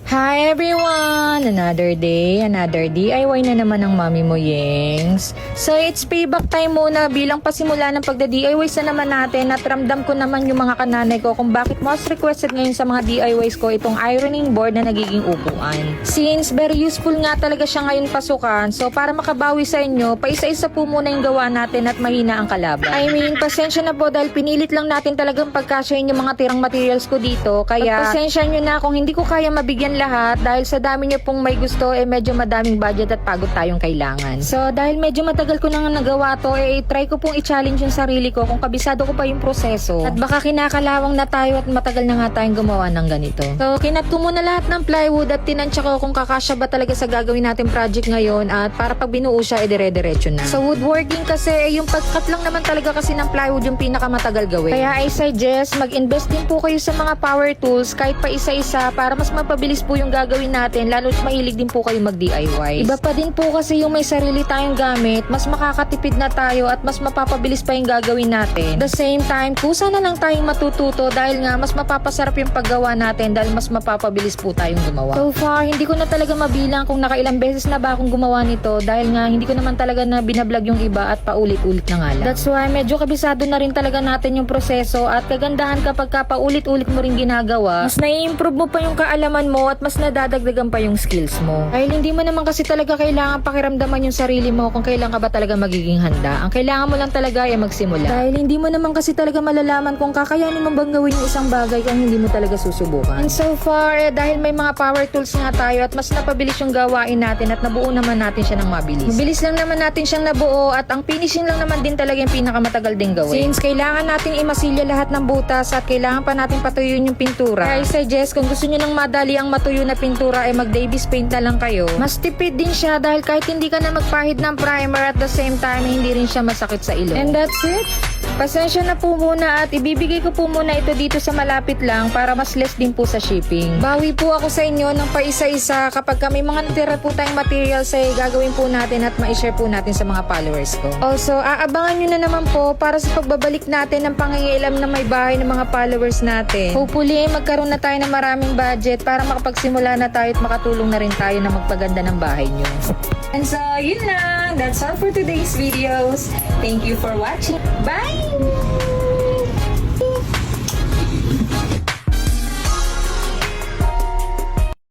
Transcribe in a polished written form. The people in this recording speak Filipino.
Hi everyone! Another day, another DIY na naman ng mami mo, Yengs. So it's payback time muna bilang pasimula ng pagda-DIY sa naman natin at ramdam ko naman yung mga kananay ko kung bakit most requested ngayon sa mga DIYs ko itong ironing board na nagiging upuan. Since very useful nga talaga siya ngayon pasukan, so para makabawi sa inyo, paisa-isa po muna yung gawa natin at mahina ang kalaban. I mean, pasensya na po dahil pinilit lang natin talagang pagkasyahin yung mga tirang materials ko dito, kaya pasensya nyo na kung hindi ko kaya mabigyan lahat dahil sa dami niyo pong may gusto medyo madaming budget at pagod tayong kailangan. So dahil medyo matagal ko nang nagawa to try ko pong i-challenge yung sarili ko kung kabisado ko pa yung proseso at baka kinakalawang na tayo at matagal na nga tayong gumawa ng ganito. So kinat ko muna lahat ng plywood at tinansya ko kung kakasya ba talaga sa gagawin natin project ngayon at para pag binuo siya dire-diretso na. So woodworking kasi yung pagkat lang naman talaga kasi ng plywood yung pinakamatagal gawin. Kaya I suggest mag-invest din po kayo sa mga power tools kahit pa isa-isa para mas mapabilis po yung gagawin natin, lalo't mahilig din po kayo mag-DIY. Iba pa din po kasi yung may sarili tayong gamit, mas makakatipid na tayo at mas mapapabilis pa yung gagawin natin. At the same time, kusa na lang tayong matututo dahil nga mas mapapasarap yung paggawa natin dahil mas mapapabilis po tayong gumawa. So far, hindi ko na talaga mabilang kung nakailang beses na ba akong gumawa nito dahil nga hindi ko naman talaga na binablog yung iba at paulit-ulit na nga lang. That's why medyo kabisado na rin talaga natin yung proseso at kagandahan kapag paulit-ulit mo rin ginagawa, mas nai-improve mo pa yung kaalaman mo at mas nadadagdagan pa yung skills mo. Dahil hindi mo naman kasi talaga kailangan pakiramdaman yung sarili mo kung kailan ka ba talaga magiging handa. Ang kailangan mo lang talaga ay magsimula. Dahil hindi mo naman kasi talaga malalaman kung kakayanin mo bang gawin yung isang bagay kung hindi mo talaga susubukan. And so far, dahil may mga power tools nga tayo at mas napabilis yung gawain natin at nabuo naman natin siya ng mabilis. Mabilis lang naman natin siyang nabuo at ang finishing lang naman din talaga yung pinakamatagal din gawin. Since kailangan nating imasilya lahat ng butas at kailangan pa natin patuyuin yung pintura. I suggest kung gusto nyo ng madali ang matuyo na pintura mag Davis paint na lang kayo. Mas tipid din siya dahil kahit hindi ka na magpahid ng primer at the same time hindi rin siya masakit sa ilong. And that's it. Pasensya na po muna at ibibigay ko po muna ito dito sa malapit lang para mas less din po sa shipping. Bawi po ako sa inyo ng paisa-isa kapag may mga natira po tayong materials ay gagawin po natin at ma-share po natin sa mga followers ko. Also, aabangan nyo na naman po para sa pagbabalik natin ng pangingialam na may bahay ng mga followers natin. Hopefully, magkaroon na tayo ng maraming budget para makapagsimula na tayo at makatulong na rin tayo na magpaganda ng bahay nyo. And so, yun lang. That's all for today's videos. Thank you for watching. Bye!